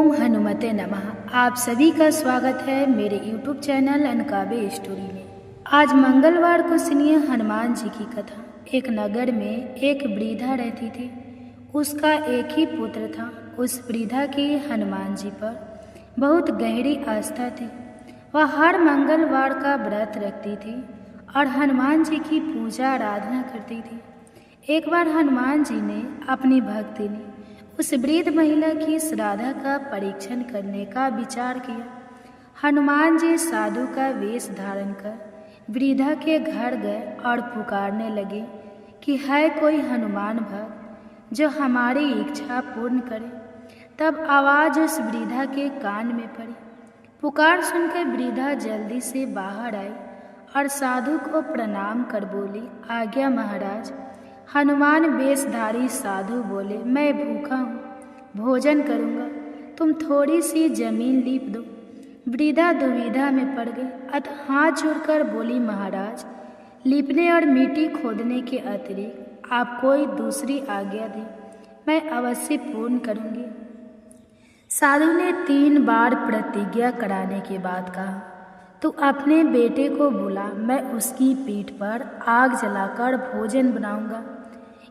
ओम हनुमते नमः। आप सभी का स्वागत है मेरे YouTube चैनल अनकाबे स्टोरी में। आज मंगलवार को सुनिए हनुमान जी की कथा। एक नगर में एक वृद्धा रहती थी। उसका एक ही पुत्र था। उस वृद्धा की हनुमान जी पर बहुत गहरी आस्था थी। वह हर मंगलवार का व्रत रखती थी और हनुमान जी की पूजा आराधना करती थी। एक बार हनुमान जी ने अपनी भक्ति ने उस वृद्ध महिला की श्राद्ध का परीक्षण करने का विचार किया। हनुमान जी साधु का वेश धारण कर वृद्धा के घर गए और पुकारने लगे कि है कोई हनुमान भक्त जो हमारी इच्छा पूर्ण करे। तब आवाज़ उस वृद्धा के कान में पड़ी। पुकार सुनकर वृद्धा जल्दी से बाहर आई और साधु को प्रणाम कर बोली, आज्ञा महाराज। हनुमान वेशधारी साधु बोले, मैं भूखा हूँ, भोजन करूँगा, तुम थोड़ी सी जमीन लीप दो। वृद्धा दुविधा में पड़ गई, अतः हाथ जोड़कर बोली, महाराज, लीपने और मिट्टी खोदने के अतिरिक्त आप कोई दूसरी आज्ञा दें, मैं अवश्य पूर्ण करूँगी। साधु ने 3 बार प्रतिज्ञा कराने के बाद कहा, तू अपने बेटे को बुला, मैं उसकी पीठ पर आग जलाकर भोजन बनाऊंगा।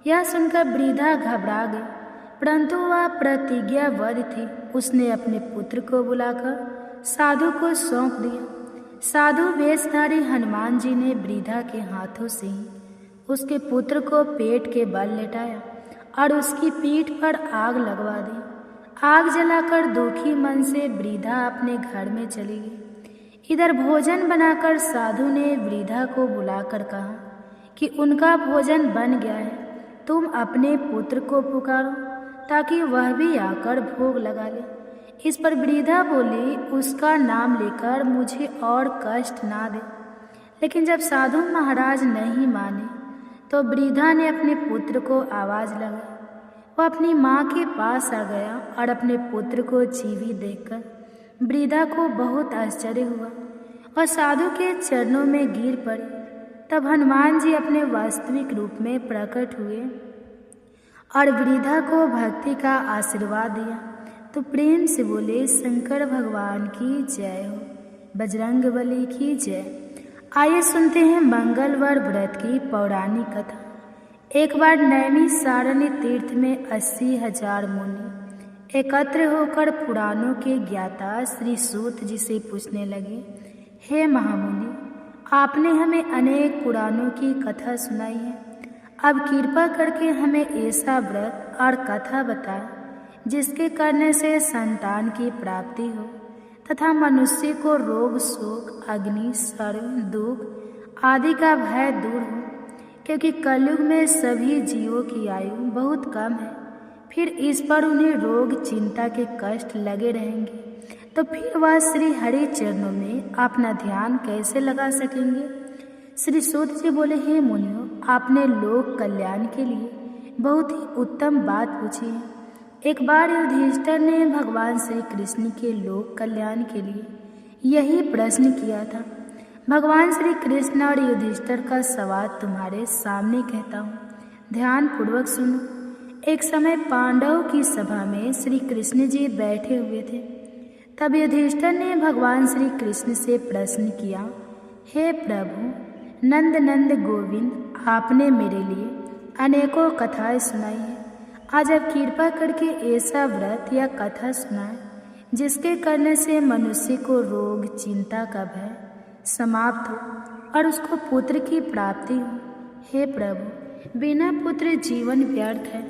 यह सुनकर वृद्धा घबरा गई, परंतु वह प्रतिज्ञाबद्ध थी। उसने अपने पुत्र को बुलाकर साधु को सौंप दिया। साधु वेशधारी हनुमान जी ने वृद्धा के हाथों से ही उसके पुत्र को पेट के बल लेटाया और उसकी पीठ पर आग लगवा दी। आग जलाकर दुखी मन से वृद्धा अपने घर में चली गई। इधर भोजन बनाकर साधु ने वृद्धा को बुलाकर कहा कि उनका भोजन बन गया है, तुम अपने पुत्र को पुकारो ताकि वह भी आकर भोग लगा ले। इस पर वृद्धा बोली, उसका नाम लेकर मुझे और कष्ट ना दे। लेकिन जब साधु महाराज नहीं माने तो वृद्धा ने अपने पुत्र को आवाज़ लगाई। वह अपनी माँ के पास आ गया और अपने पुत्र को जीवित देखकर वृद्धा को बहुत आश्चर्य हुआ और साधु के चरणों में गिर पड़ी। तब हनुमान जी अपने वास्तविक रूप में प्रकट हुए और वृद्धा को भक्ति का आशीर्वाद दिया। तो प्रेम से बोले, शंकर भगवान की जय हो, बजरंगबली की जय। आइए सुनते हैं मंगलवार व्रत की पौराणिक कथा। एक बार नैमिषारण्य तीर्थ में 80,000 मुनि एकत्र होकर पुराणों के ज्ञाता श्री सूत जी से पूछने लगे, हे महामुनि, आपने हमें अनेक पुराणों की कथा सुनाई है, अब कृपा करके हमें ऐसा व्रत और कथा बताएं जिसके करने से संतान की प्राप्ति हो तथा मनुष्य को रोग, शोक, अग्नि, सर्व, दुख आदि का भय दूर हो, क्योंकि कलयुग में सभी जीवों की आयु बहुत कम है। फिर इस पर उन्हें रोग, चिंता के कष्ट लगे रहेंगे, तो फिर वह श्री हरि चरणों में अपना ध्यान कैसे लगा सकेंगे। श्री सूत जी बोले, हे मुनियों, आपने लोक कल्याण के लिए बहुत ही उत्तम बात पूछी है। एक बार युधिष्ठिर ने भगवान श्री कृष्ण के लोक कल्याण के लिए यही प्रश्न किया था। भगवान श्री कृष्ण और युधिष्ठिर का सवाल तुम्हारे सामने कहता हूँ, ध्यान पूर्वक सुनो। एक समय पांडवों की सभा में श्री कृष्ण जी बैठे हुए थे। तब युधिष्ठिर ने भगवान श्री कृष्ण से प्रश्न किया, हे प्रभु नंद नंद गोविंद, आपने मेरे लिए अनेकों कथाएं सुनाई हैं। आज आप कृपा करके ऐसा व्रत या कथा सुनाएं जिसके करने से मनुष्य को रोग, चिंता का भय समाप्त हो और उसको पुत्र की प्राप्ति हो। हे प्रभु, बिना पुत्र जीवन व्यर्थ है।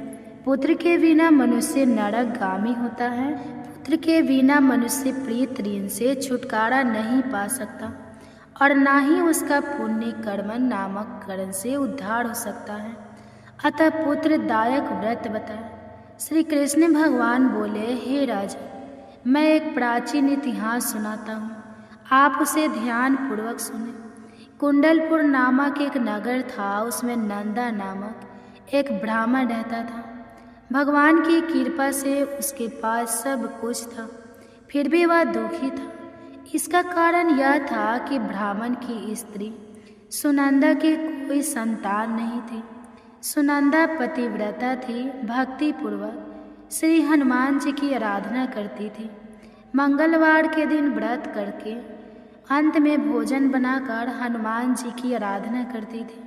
पुत्र के बिना मनुष्य नरकगामी होता है। पुत्र के बिना मनुष्य प्रीत ऋण से छुटकारा नहीं पा सकता और ना ही उसका पुण्य कर्मन नामक करण से उद्धार हो सकता है। अतः पुत्र दायक व्रत बताए। श्री कृष्ण भगवान बोले, हे राजा, मैं एक प्राचीन इतिहास सुनाता हूँ, आप उसे ध्यान पूर्वक सुने। कुंडलपुर नामक एक नगर था, उसमें नंदा नामक एक ब्राह्मण रहता था। भगवान की कृपा से उसके पास सब कुछ था, फिर भी वह दुखी था। इसका कारण यह था कि ब्राह्मण की स्त्री सुनंदा की कोई संतान नहीं थी। सुनंदा पतिव्रता थी, भक्ति पूर्वक श्री हनुमान जी की आराधना करती थी। मंगलवार के दिन व्रत करके अंत में भोजन बनाकर हनुमान जी की आराधना करती थी।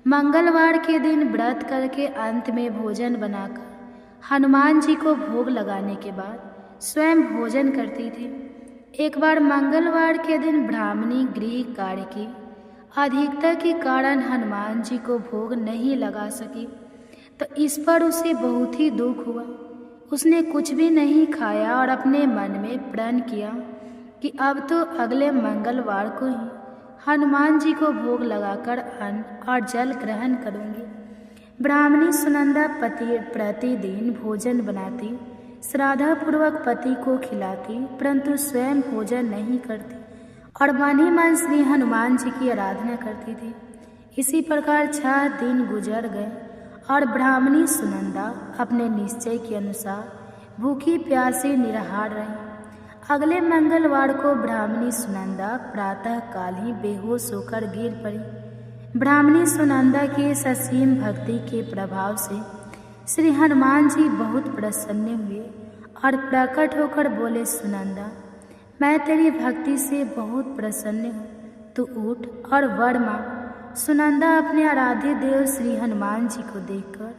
मंगलवार के दिन व्रत करके अंत में भोजन बनाकर हनुमान जी को भोग लगाने के बाद स्वयं भोजन करती थी। एक बार मंगलवार के दिन ब्राह्मणी गृह कार्य की अधिकता के कारण हनुमान जी को भोग नहीं लगा सकी, तो इस पर उसे बहुत ही दुख हुआ। उसने कुछ भी नहीं खाया और अपने मन में प्रण किया कि अब तो अगले मंगलवार को ही हनुमान जी को भोग लगाकर अन्न और जल ग्रहण करूंगी। ब्राह्मणी सुनंदा प्रतिदिन भोजन बनाती, श्रद्धापूर्वक पति को खिलाती, परंतु स्वयं भोजन नहीं करती और मन ही मन श्री हनुमान जी की आराधना करती थी। इसी प्रकार 6 दिन गुजर गए और ब्राह्मणी सुनंदा अपने निश्चय के अनुसार भूखी प्यासी निराहार रही। अगले मंगलवार को ब्राह्मणी सुनंदा प्रातः काल ही बेहोश होकर गिर पड़ी। ब्राह्मणी सुनंदा की इस असीम भक्ति के प्रभाव से श्री हनुमान जी बहुत प्रसन्न हुए और प्रकट होकर बोले, सुनंदा, मैं तेरी भक्ति से बहुत प्रसन्न हूँ, तू उठ और वर मांग। सुनंदा अपने आराध्य देव श्री हनुमान जी को देखकर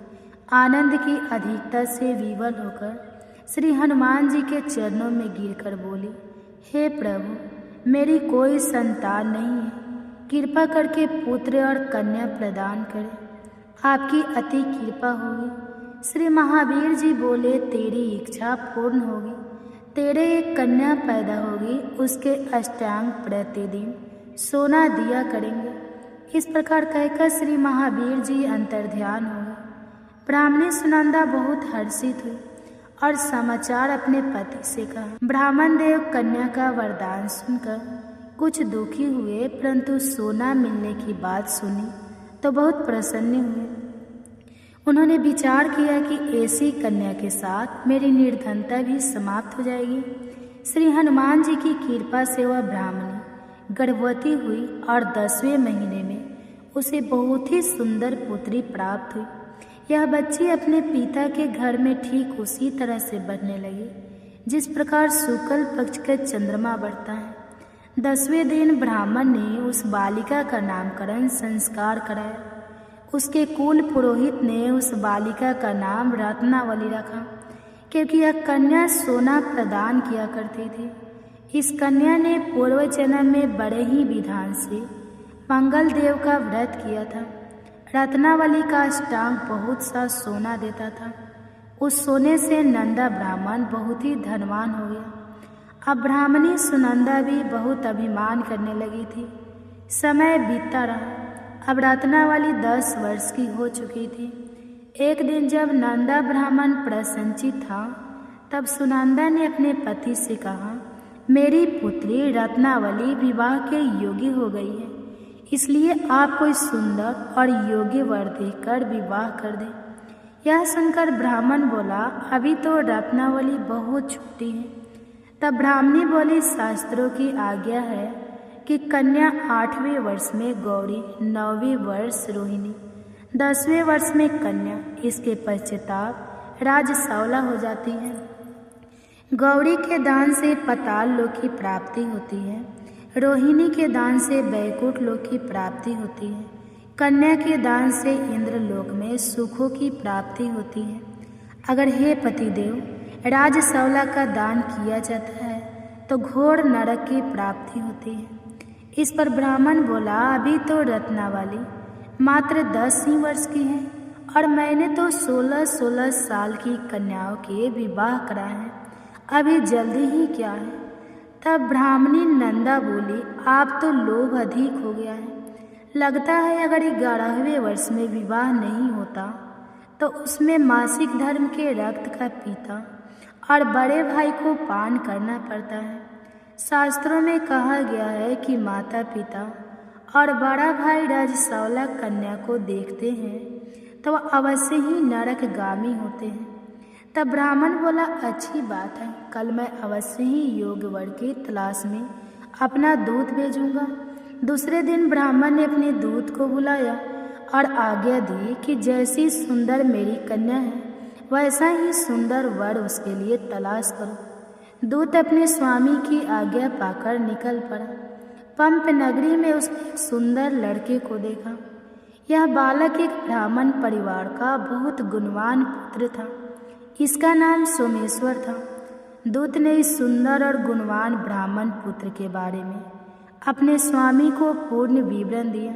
आनंद की अधिकता से विवल होकर श्री हनुमान जी के चरणों में गिरकर बोली, हे प्रभु, मेरी कोई संतान नहीं है, कृपा करके पुत्र और कन्या प्रदान करें, आपकी अति कृपा होगी। श्री महावीर जी बोले, तेरी इच्छा पूर्ण होगी, तेरे एक कन्या पैदा होगी, उसके अष्टांग प्रतिदिन सोना दिया करेंगे। इस प्रकार कहकर श्री महावीर जी अंतर्ध्यान हो गए। ब्राह्मणी सुनंदा बहुत हर्षित हुई और समाचार अपने पति से कहा। ब्राह्मण देव कन्या का वरदान सुनकर कुछ दुखी हुए, परंतु सोना मिलने की बात सुनी तो बहुत प्रसन्न हुए। उन्होंने विचार किया कि ऐसी कन्या के साथ मेरी निर्धनता भी समाप्त हो जाएगी। श्री हनुमान जी की कृपा से वह ब्राह्मणी गर्भवती हुई और 10वें महीने में उसे बहुत ही सुंदर पुत्री प्राप्त हुई। यह बच्ची अपने पिता के घर में ठीक उसी तरह से बढ़ने लगी जिस प्रकार शुक्ल पक्ष का चंद्रमा बढ़ता है। 10वें दिन ब्राह्मण ने उस बालिका का नामकरण संस्कार कराया। उसके कुल पुरोहित ने उस बालिका का नाम रत्नावली रखा, क्योंकि यह कन्या सोना प्रदान किया करती थी। इस कन्या ने पूर्व जन्म में बड़े ही विधान से मंगल देव का व्रत किया था। रत्नावली का अष्टांग बहुत सा सोना देता था। उस सोने से नंदा ब्राह्मण बहुत ही धनवान हो गया। अब ब्राह्मणी सुनंदा भी बहुत अभिमान करने लगी थी। समय बीतता रहा। अब रत्नावली 10 वर्ष की हो चुकी थी। एक दिन जब नंदा ब्राह्मण प्रसन्नचित था, तब सुनंदा ने अपने पति से कहा, मेरी पुत्री रत्नावली विवाह के योग्य हो गई है, इसलिए आप कोई सुंदर और योग्य वर देकर विवाह कर दें। यह सुनकर ब्राह्मण बोला, अभी तो रत्नावली बहुत छोटी है। तब ब्राह्मणी बोली, शास्त्रों की आज्ञा है कि कन्या 8वें वर्ष में गौरी, 9वें वर्ष रोहिणी, 10वें वर्ष में कन्या, इसके पश्चाताप राजसौला हो जाती है। गौरी के दान से पाताल लोक की प्राप्ति होती है, रोहिणी के दान से बैकुंठ लोक की प्राप्ति होती है, कन्या के दान से इंद्र लोक में सुखों की प्राप्ति होती है। अगर हे पतिदेव राजसौला का दान किया जाता है तो घोर नरक की प्राप्ति होती है। इस पर ब्राह्मण बोला, अभी तो रत्नावली मात्र 10 ही वर्ष की है और मैंने तो 16-16 साल की कन्याओं के विवाह कराए हैं, अभी जल्दी ही क्या है। तब ब्राह्मणी नंदा बोली, आप तो लोभ अधिक हो गया है। लगता है अगर 11वें वर्ष में विवाह नहीं होता तो उसमें मासिक धर्म के रक्त का पीता और बड़े भाई को पान करना पड़ता है। शास्त्रों में कहा गया है कि माता पिता और बड़ा भाई राजसौला कन्या को देखते हैं तो वह अवश्य ही नरकगामी होते हैं। तब ब्राह्मण बोला, अच्छी बात है, कल मैं अवश्य ही योग्य वर की तलाश में अपना दूत भेजूंगा। दूसरे दिन ब्राह्मण ने अपने दूत को बुलाया और आज्ञा दी कि जैसी सुंदर मेरी कन्या है वैसा ही सुंदर वर उसके लिए तलाश करो। दूत अपने स्वामी की आज्ञा पाकर निकल पड़ा। पंप नगरी में उसने एक सुंदर लड़के को देखा। यह बालक एक ब्राह्मण परिवार का बहुत गुणवान पुत्र था। इसका नाम सोमेश्वर था। दूत ने इस सुंदर और गुणवान ब्राह्मण पुत्र के बारे में अपने स्वामी को पूर्ण विवरण दिया।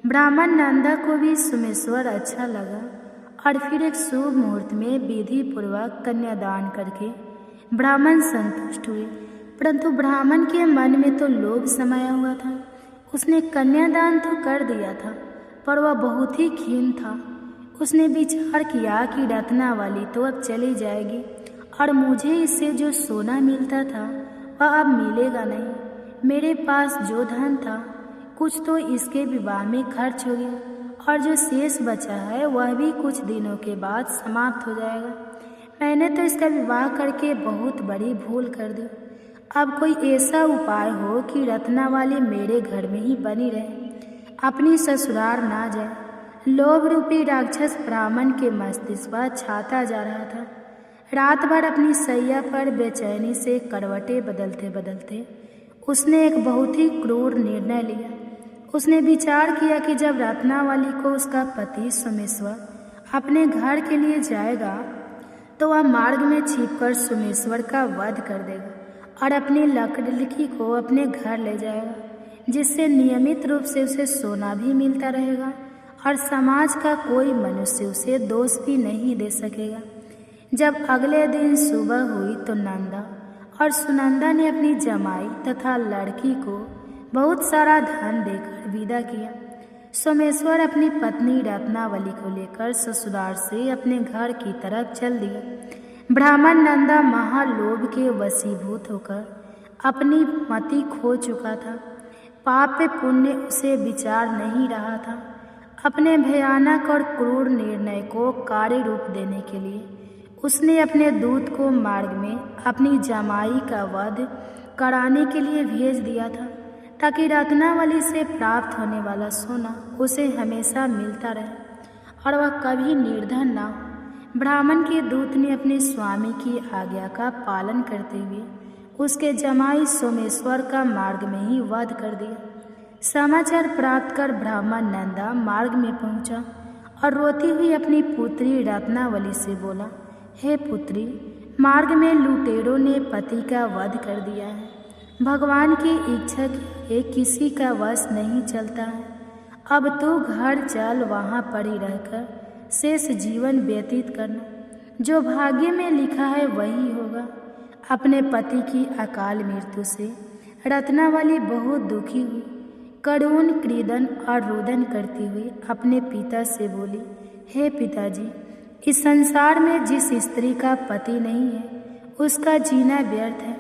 ब्राह्मण नंदा को भी सोमेश्वर अच्छा लगा और फिर एक शुभ मुहूर्त में विधि पूर्वक कन्यादान करके ब्राह्मण संतुष्ट हुए। परंतु ब्राह्मण के मन में तो लोभ समाया हुआ था। उसने कन्यादान तो कर दिया था, पर वह बहुत ही खीन था। उसने विचार किया कि रत्नावली तो अब चली जाएगी और मुझे इससे जो सोना मिलता था वह अब मिलेगा नहीं। मेरे पास जो धन था कुछ तो इसके विवाह में खर्च हो गया और जो शेष बचा है वह भी कुछ दिनों के बाद समाप्त हो जाएगा। मैंने तो इसका विवाह करके बहुत बड़ी भूल कर दी। अब कोई ऐसा उपाय हो कि रत्नावली मेरे घर में ही बनी रहे, अपनी ससुराल ना जाए। लोभ रूपी राक्षस ब्राह्मण के मस्तिष्क पर छाता जा रहा था। रात भर अपनी सैया पर बेचैनी से करवटें बदलते बदलते उसने एक बहुत ही क्रूर निर्णय लिया। उसने विचार किया कि जब रत्नावली को उसका पति सोमेश्वर अपने घर के लिए जाएगा तो वह मार्ग में छिपकर सोमेश्वर का वध कर देगा और अपनी लड़की को अपने घर ले जाएगा, जिससे नियमित रूप से उसे सोना भी मिलता रहेगा और समाज का कोई मनुष्य उसे दोष भी नहीं दे सकेगा। जब अगले दिन सुबह हुई तो नंदा और सुनंदा ने अपनी जमाई तथा लड़की को बहुत सारा धन देकर विदा किया। सोमेश्वर अपनी पत्नी रत्नावली को लेकर ससुराल से अपने घर की तरफ चल दिया। ब्राह्मण नंदा महालोभ के वशीभूत होकर अपनी मति खो चुका था। पाप पुण्य उसे विचार नहीं रहा था। अपने भयानक और क्रूर निर्णय को कार्य रूप देने के लिए उसने अपने दूत को मार्ग में अपनी जमाई का वध कराने के लिए भेज दिया था, ताकि रत्नावली से प्राप्त होने वाला सोना उसे हमेशा मिलता रहे और वह कभी निर्धन ना हो। ब्राह्मण के दूत ने अपने स्वामी की आज्ञा का पालन करते हुए उसके जमाई सोमेश्वर का मार्ग में ही वध कर दिया। समाचार प्राप्त कर ब्राह्मण नंदा मार्ग में पहुंचा और रोती हुई अपनी पुत्री रत्नावली से बोला, हे पुत्री, मार्ग में लुटेरों ने पति का वध कर दिया है। भगवान की इच्छा के किसी का वश नहीं चलता है। अब तो घर चल, वहाँ पड़ी रहकर शेष जीवन व्यतीत करना। जो भाग्य में लिखा है वही होगा। अपने पति की अकाल मृत्यु से रत्नावली बहुत दुखी हुई। करुण क्रीदन और रुदन करती हुई अपने पिता से बोली, हे पिताजी, इस संसार में जिस स्त्री का पति नहीं है उसका जीना व्यर्थ है।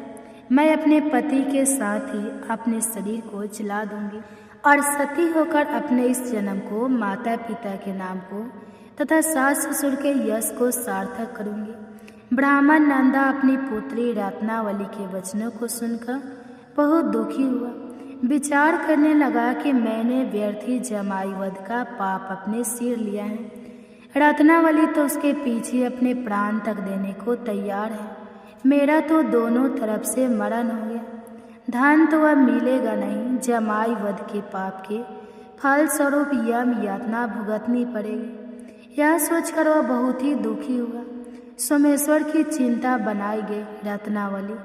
मैं अपने पति के साथ ही अपने शरीर को जला दूंगी और सती होकर अपने इस जन्म को माता पिता के नाम को तथा सास ससुर के यश को सार्थक करूंगी। ब्राह्मण नंदा अपनी पुत्री रत्नावली के वचनों को सुनकर बहुत दुखी हुआ। विचार करने लगा कि मैंने व्यर्थ ही जमाई वध का पाप अपने सिर लिया है। रत्नावली तो उसके पीछे अपने प्राण तक देने को तैयार है। मेरा तो दोनों तरफ से मरण हो गया। धन तो अब मिलेगा नहीं। जमाई वध के पाप के फल स्वरूप यम यातना भुगतनी पड़ेगी। यह सोचकर वह बहुत ही दुखी हुआ। सोमेश्वर की चिंता बनाई गई। रत्नावली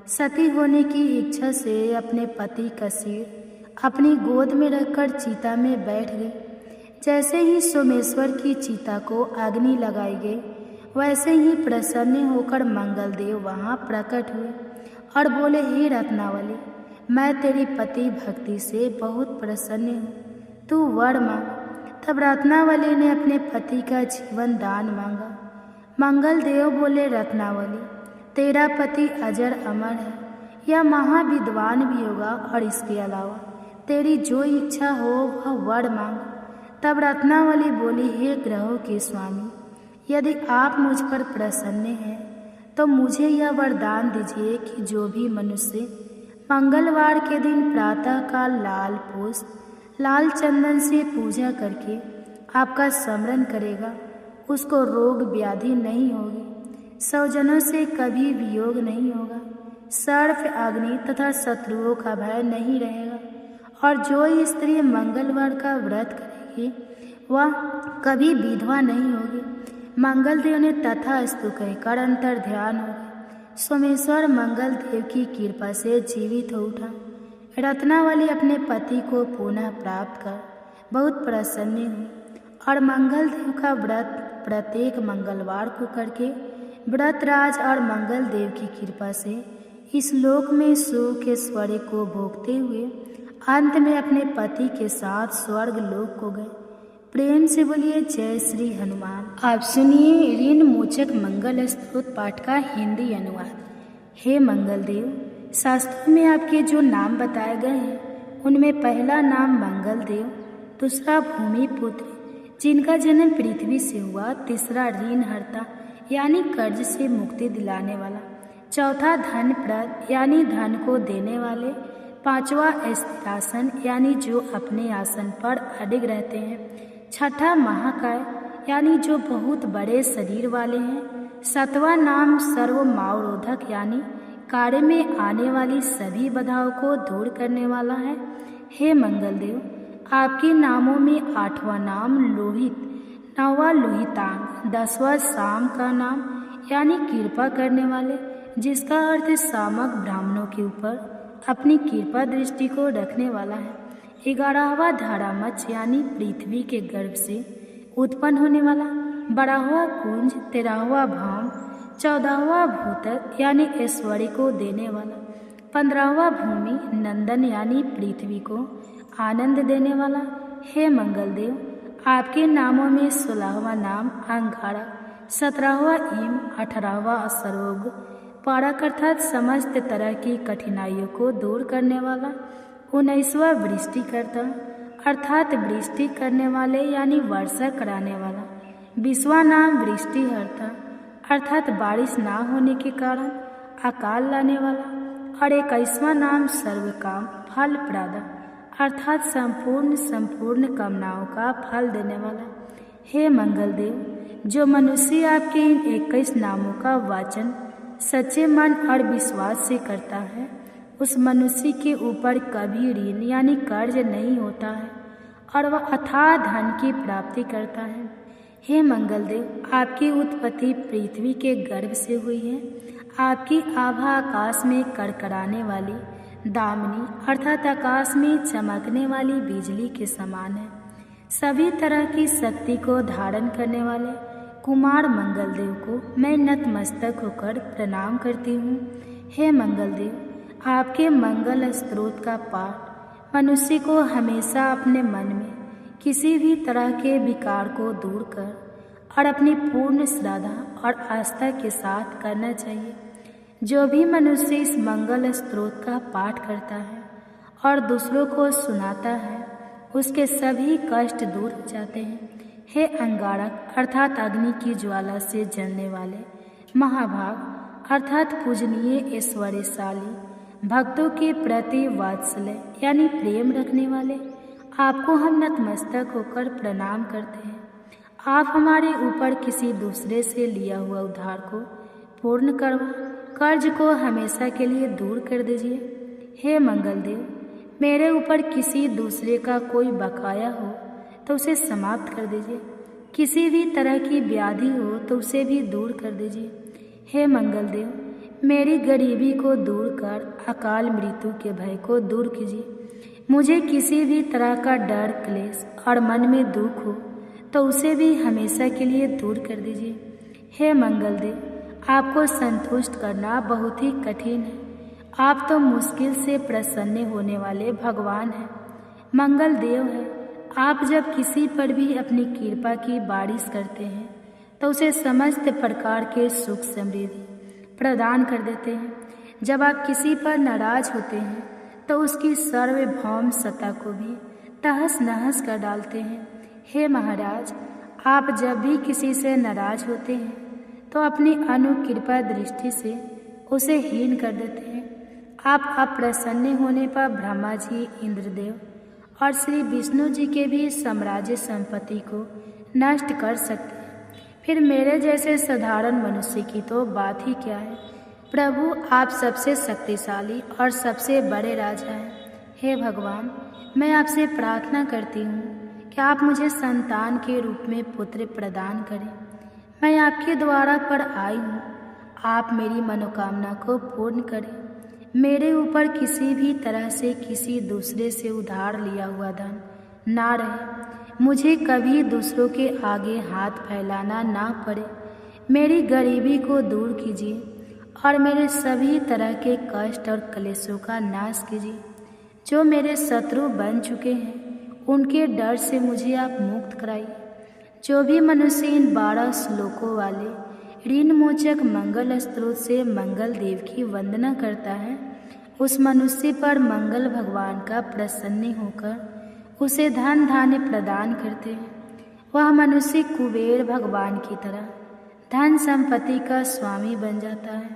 सती होने की इच्छा से अपने पति का सिर अपनी गोद में रखकर चिता में बैठ गई। जैसे ही सोमेश्वर की चिता को अग्नि लगाई गई, वैसे ही प्रसन्न होकर मंगलदेव वहाँ प्रकट हुए और बोले, हे रत्नावली, मैं तेरी पति भक्ति से बहुत प्रसन्न हूँ, तू वर मांग। तब रत्नावली ने अपने पति का जीवन दान मांगा। मंगलदेव बोले, रत्नावली, तेरा पति अजर अमर है, यह महाविद्वान भी होगा और इसके अलावा तेरी जो इच्छा हो वह वर मांग। तब रत्नावली बोली, हे ग्रहों के स्वामी, यदि आप मुझ पर प्रसन्न हैं तो मुझे यह वरदान दीजिए कि जो भी मनुष्य मंगलवार के दिन प्रातःकाल लाल पुष्प लाल चंदन से पूजा करके आपका स्मरण करेगा, उसको रोग व्याधि नहीं होगी, स्वजनों से कभी वियोग नहीं होगा, सर्प अग्नि तथा शत्रुओं का भय नहीं रहेगा। और जो स्त्री मंगलवार का व्रत करेगी वह कभी विधवा नहीं होगी। मंगलदेव ने तथास्तु कहकर अंतर ध्यान हो गया। सोमेश्वर मंगलदेव की कृपा से जीवित हो उठा। रत्नावली अपने पति को पुनः प्राप्त कर बहुत प्रसन्न हुई और मंगलदेव का व्रत प्रत्येक मंगलवार को करके व्रतराज और मंगलदेव की कृपा से इस लोक में सुख ऐश्वर्य को भोगते हुए अंत में अपने पति के साथ स्वर्ग लोक को गए। प्रेम से बोलिए जय श्री हनुमान। आप सुनिए ऋण मोचक मंगल स्तोत्र पाठ का हिंदी अनुवाद। हे मंगलदेव, शास्त्रों में आपके जो नाम बताए गए हैं उनमें पहला नाम मंगलदेव, दूसरा भूमिपुत्र जिनका जन्म पृथ्वी से हुआ, तीसरा ऋणहर्ता यानी कर्ज से मुक्ति दिलाने वाला, चौथा धनप्रद यानी धन को देने वाले, पांचवा स्थिरासन यानी जो अपने आसन पर अडिग रहते हैं, छठा महाकाय यानी जो बहुत बड़े शरीर वाले हैं, सातवां नाम सर्वमावरोधक यानी कार्य में आने वाली सभी बाधाओं को दूर करने वाला है। हे मंगलदेव, आपके नामों में आठवां नाम लोहित, नौवां लोहितांग, 10वां शाम का नाम यानी कृपा करने वाले, जिसका अर्थ सामक ब्राह्मणों के ऊपर अपनी कृपा दृष्टि को रखने वाला है। 11वां धारामच यानी पृथ्वी के गर्भ से उत्पन्न होने वाला, 12वां कुंज, 13वां भाम, 14वां भूतक यानी ऐश्वर्य को देने वाला, 15वां भूमि नंदन यानी पृथ्वी को आनंद देने वाला। हे मंगलदेव, आपके नामों में 16वां नाम अंगारा, 17वां इम, 18वां असरोग, पारक अर्थात समस्त तरह की कठिनाइयों को दूर करने वाला, 19वां वृष्टिकर्ता अर्थात वृष्टि करने वाले यानी वर्षा कराने वाला, 20वां नाम वृष्टिहर्ता अर्थात बारिश ना होने के कारण अकाल लाने वाला, और 21वां नाम सर्वकाम फल प्रदा अर्थात संपूर्ण कामनाओं का फल देने वाला। हे मंगलदेव, जो मनुष्य आपके इन 21 नामों का वाचन सच्चे मन और विश्वास से करता है उस मनुष्य के ऊपर कभी ऋण यानी कर्ज नहीं होता है और वह अथाह धन की प्राप्ति करता है। हे मंगलदेव, आपकी उत्पत्ति पृथ्वी के गर्भ से हुई है। आपकी आभा आकाश में करकराने वाली दामिनी अर्थात आकाश में चमकने वाली बिजली के समान है। सभी तरह की शक्ति को धारण करने वाले कुमार मंगलदेव को मैं नतमस्तक होकर प्रणाम करती हूँ। हे मंगलदेव, आपके मंगल स्तोत्र का पाठ मनुष्य को हमेशा अपने मन में किसी भी तरह के विकार को दूर कर और अपनी पूर्ण श्रद्धा और आस्था के साथ करना चाहिए। जो भी मनुष्य इस मंगल स्तोत्र का पाठ करता है और दूसरों को सुनाता है उसके सभी कष्ट दूर हो जाते हैं। हे अंगारक अर्थात अग्नि की ज्वाला से जलने वाले, महाभाग अर्थात पूजनीय ऐश्वर्यशाली, भक्तों के प्रति वात्सल्य यानी प्रेम रखने वाले, आपको हम नतमस्तक होकर प्रणाम करते हैं। आप हमारे ऊपर किसी दूसरे से लिया हुआ उधार को पूर्ण करवा कर्ज को हमेशा के लिए दूर कर दीजिए। हे मंगलदेव, मेरे ऊपर किसी दूसरे का कोई बकाया हो तो उसे समाप्त कर दीजिए। किसी भी तरह की व्याधि हो तो उसे भी दूर कर दीजिए। हे मंगलदेव, मेरी गरीबी को दूर कर अकाल मृत्यु के भय को दूर कीजिए। मुझे किसी भी तरह का डर, क्लेश और मन में दुख हो तो उसे भी हमेशा के लिए दूर कर दीजिए। हे मंगलदेव, आपको संतुष्ट करना बहुत ही कठिन है। आप तो मुश्किल से प्रसन्न होने वाले भगवान हैं, मंगलदेव है। आप जब किसी पर भी अपनी कृपा की बारिश करते हैं तो उसे समस्त प्रकार के सुख समृद्धि प्रदान कर देते हैं। जब आप किसी पर नाराज होते हैं तो उसकी सार्वभौम सत्ता को भी तहस नहस कर डालते हैं। हे महाराज, आप जब भी किसी से नाराज होते हैं तो अपनी अनुकृपा दृष्टि से उसे हीन कर देते हैं। आप अप्रसन्न होने पर ब्रह्मा जी, इंद्रदेव और श्री विष्णु जी के भी साम्राज्य संपत्ति को नष्ट कर सकते हैं। फिर मेरे जैसे साधारण मनुष्य की तो बात ही क्या है। प्रभु, आप सबसे शक्तिशाली और सबसे बड़े राजा हैं। हे भगवान, मैं आपसे प्रार्थना करती हूँ कि आप मुझे संतान के रूप में पुत्र प्रदान करें। मैं आपके द्वारा पर आई हूँ, आप मेरी मनोकामना को पूर्ण करें। मेरे ऊपर किसी भी तरह से किसी दूसरे से उधार लिया हुआ धन ना रहे। मुझे कभी दूसरों के आगे हाथ फैलाना ना पड़े। मेरी गरीबी को दूर कीजिए और मेरे सभी तरह के कष्ट और क्लेशों का नाश कीजिए। जो मेरे शत्रु बन चुके हैं, उनके डर से मुझे आप मुक्त कराइए। जो भी मनुष्य इन 12 श्लोकों वाले ऋण मोचक मंगल स्त्रोत से मंगल देव की वंदना करता है, उस मनुष्य पर मंगल भगवान का प्रसन्न होकर उसे धन धान्य प्रदान करते हैं। वह मनुष्य कुबेर भगवान की तरह धन संपत्ति का स्वामी बन जाता है।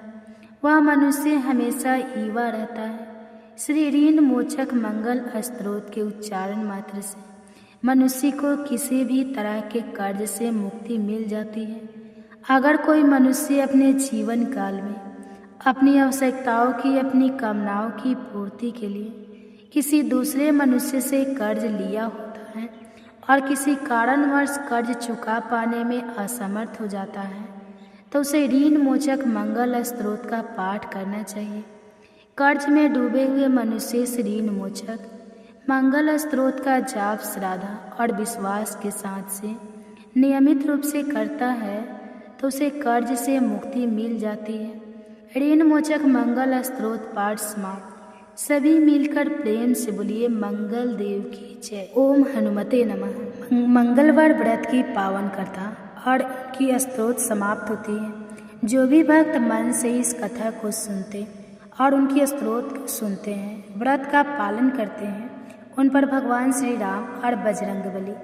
वह मनुष्य हमेशा ईवा रहता है। श्री ऋण मोचक मंगल स्त्रोत के उच्चारण मात्र से मनुष्य को किसी भी तरह के कर्ज से मुक्ति मिल जाती है। अगर कोई मनुष्य अपने जीवन काल में अपनी आवश्यकताओं की, अपनी कामनाओं की पूर्ति के लिए किसी दूसरे मनुष्य से कर्ज लिया होता है और किसी कारणवश कर्ज चुका पाने में असमर्थ हो जाता है, तो उसे ऋण मोचक मंगल स्त्रोत का पाठ करना चाहिए। कर्ज में डूबे हुए मनुष्य इस ऋण मोचक मंगल स्त्रोत का जाप श्रद्धा और विश्वास के साथ से नियमित रूप से करता है तो उसे कर्ज से मुक्ति मिल जाती है। ऋण मोचक मंगल स्त्रोत पाठ समाप्त। सभी मिलकर प्रेम से बोलिए मंगल देव की जय। ओम हनुमते नमः। मंगलवार व्रत की पावन कथा और उनकी स्तोत्र समाप्त होती है। जो भी भक्त मन से इस कथा को सुनते और उनकी स्तोत्र सुनते हैं, व्रत का पालन करते हैं, उन पर भगवान श्री राम और बजरंगबली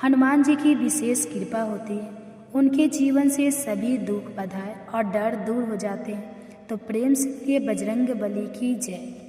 हनुमान जी की विशेष कृपा होती है। उनके जीवन से सभी दुख बाधाएं और डर दूर हो जाते हैं। तो प्रेम से बजरंगबली की जय।